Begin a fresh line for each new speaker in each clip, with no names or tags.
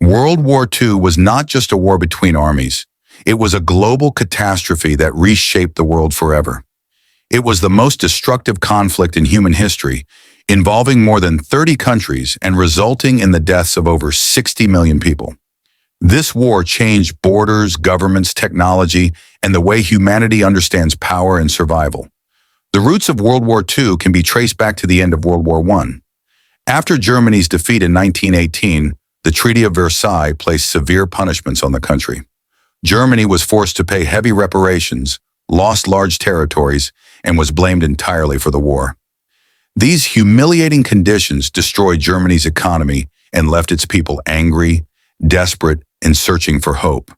World War II was not just a war between armies. It was a global catastrophe that reshaped the world forever. It was the most destructive conflict in human history, involving more than 30 countries and resulting in the deaths of over 60 million people. This war changed borders, governments, technology, and the way humanity understands power and survival. The roots of World War II can be traced back to the end of World War I. After Germany's defeat in 1918, the Treaty of Versailles placed severe punishments on the country. Germany was forced to pay heavy reparations, lost large territories, and was blamed entirely for the war. These humiliating conditions destroyed Germany's economy and left its people angry, desperate, and searching for hope.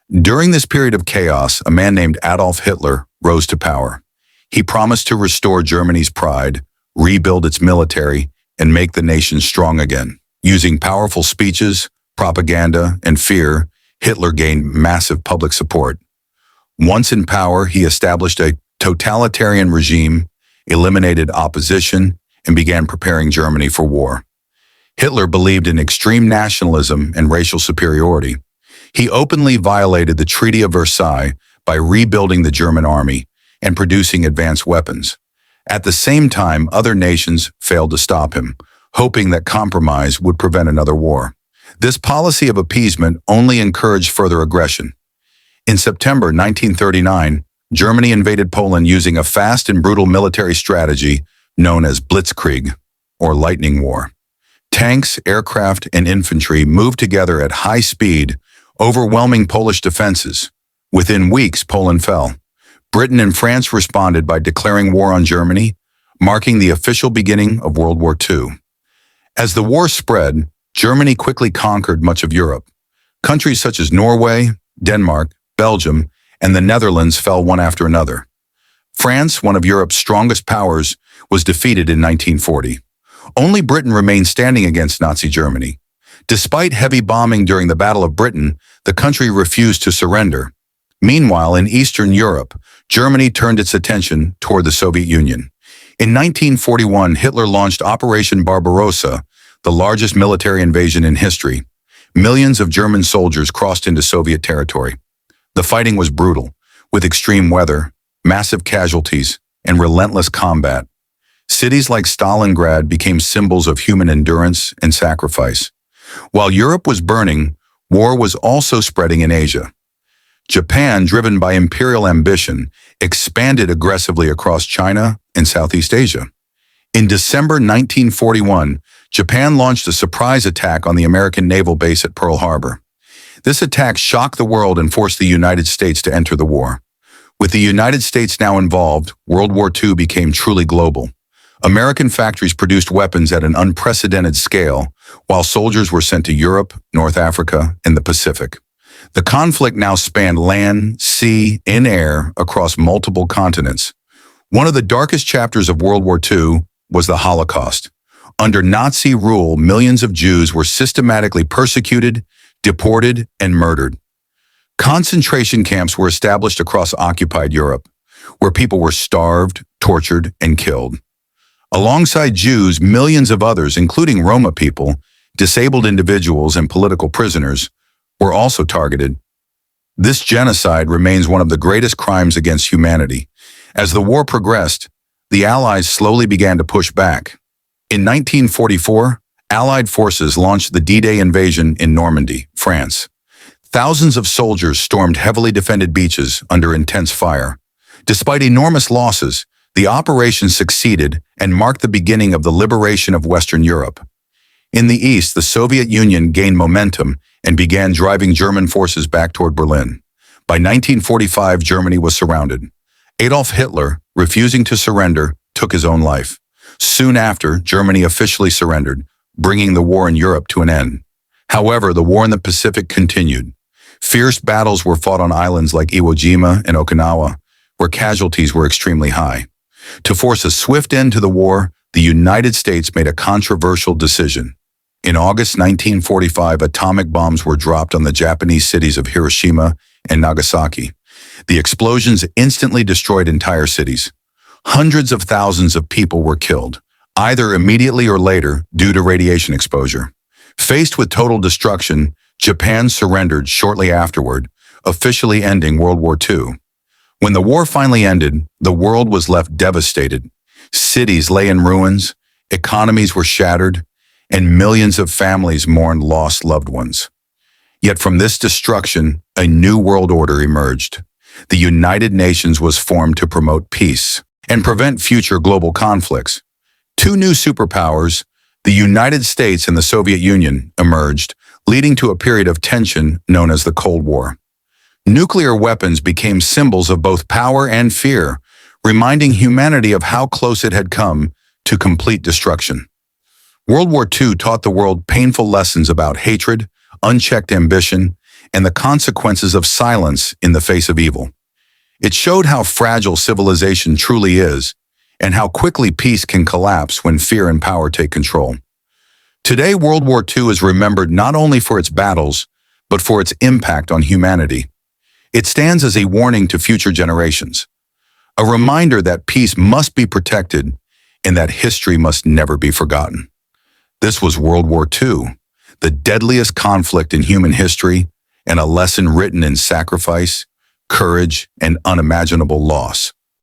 During this period of chaos, a man named Adolf Hitler rose to power. He promised to restore Germany's pride, rebuild its military, and make the nation strong again. Using powerful speeches, propaganda, and fear, Hitler gained massive public support. Once in power, he established a totalitarian regime, eliminated opposition, and began preparing Germany for war. Hitler believed in extreme nationalism and racial superiority. He openly violated the Treaty of Versailles by rebuilding the German army and producing advanced weapons. At the same time, other nations failed to stop him, hoping that compromise would prevent another war. This policy of appeasement only encouraged further aggression. In September 1939, Germany invaded Poland using a fast and brutal military strategy known as Blitzkrieg, or lightning war. Tanks, aircraft, and infantry moved together at high speed, overwhelming Polish defenses. Within weeks, Poland fell. Britain and France responded by declaring war on Germany, marking the official beginning of World War II. As the war spread, Germany quickly conquered much of Europe. Countries such as Norway, Denmark, Belgium, and the Netherlands fell one after another. France, one of Europe's strongest powers, was defeated in 1940. Only Britain remained standing against Nazi Germany. Despite heavy bombing during the Battle of Britain, the country refused to surrender. Meanwhile, in Eastern Europe, Germany turned its attention toward the Soviet Union. In 1941, Hitler launched Operation Barbarossa, the largest military invasion in history. Millions of German soldiers crossed into Soviet territory. The fighting was brutal, with extreme weather, massive casualties, and relentless combat. Cities like Stalingrad became symbols of human endurance and sacrifice. While Europe was burning, war was also spreading in Asia. Japan, driven by imperial ambition, expanded aggressively across China and Southeast Asia. In December 1941, Japan launched a surprise attack on the American naval base at Pearl Harbor. This attack shocked the world and forced the United States to enter the war. With the United States now involved, World War II became truly global. American factories produced weapons at an unprecedented scale, while soldiers were sent to Europe, North Africa, and the Pacific. The conflict now spanned land, sea, and air across multiple continents. One of the darkest chapters of World War II was the Holocaust. Under Nazi rule, millions of Jews were systematically persecuted, deported, and murdered. Concentration camps were established across occupied Europe, where people were starved, tortured, and killed. Alongside Jews, millions of others, including Roma people, disabled individuals, and political prisoners, were also targeted. This genocide remains one of the greatest crimes against humanity. As the war progressed, the Allies slowly began to push back. In 1944, Allied forces launched the D-Day invasion in Normandy, France. Thousands of soldiers stormed heavily defended beaches under intense fire. Despite enormous losses, the operation succeeded and marked the beginning of the liberation of Western Europe. In the East, the Soviet Union gained momentum and began driving German forces back toward Berlin. By 1945, Germany was surrounded. Adolf Hitler, refusing to surrender, took his own life. Soon after, Germany officially surrendered, bringing the war in Europe to an end. However, the war in the Pacific continued. Fierce battles were fought on islands like Iwo Jima and Okinawa, where casualties were extremely high. To force a swift end to the war, the United States made a controversial decision. In August 1945, atomic bombs were dropped on the Japanese cities of Hiroshima and Nagasaki. The explosions instantly destroyed entire cities. Hundreds of thousands of people were killed, either immediately or later due to radiation exposure. Faced with total destruction, Japan surrendered shortly afterward, officially ending World War II. When the war finally ended, the world was left devastated. Cities lay in ruins, economies were shattered, and millions of families mourned lost loved ones. Yet from this destruction, a new world order emerged. The United Nations was formed to promote peace and prevent future global conflicts. Two new superpowers, the United States and the Soviet Union, emerged, leading to a period of tension known as the Cold War. Nuclear weapons became symbols of both power and fear, reminding humanity of how close it had come to complete destruction. World War II taught the world painful lessons about hatred, unchecked ambition, and the consequences of silence in the face of evil. It showed how fragile civilization truly is, and how quickly peace can collapse when fear and power take control. Today, World War II is remembered not only for its battles, but for its impact on humanity. It stands as a warning to future generations, a reminder that peace must be protected and that history must never be forgotten. This was World War II, the deadliest conflict in human history, and a lesson written in sacrifice, courage, and unimaginable loss.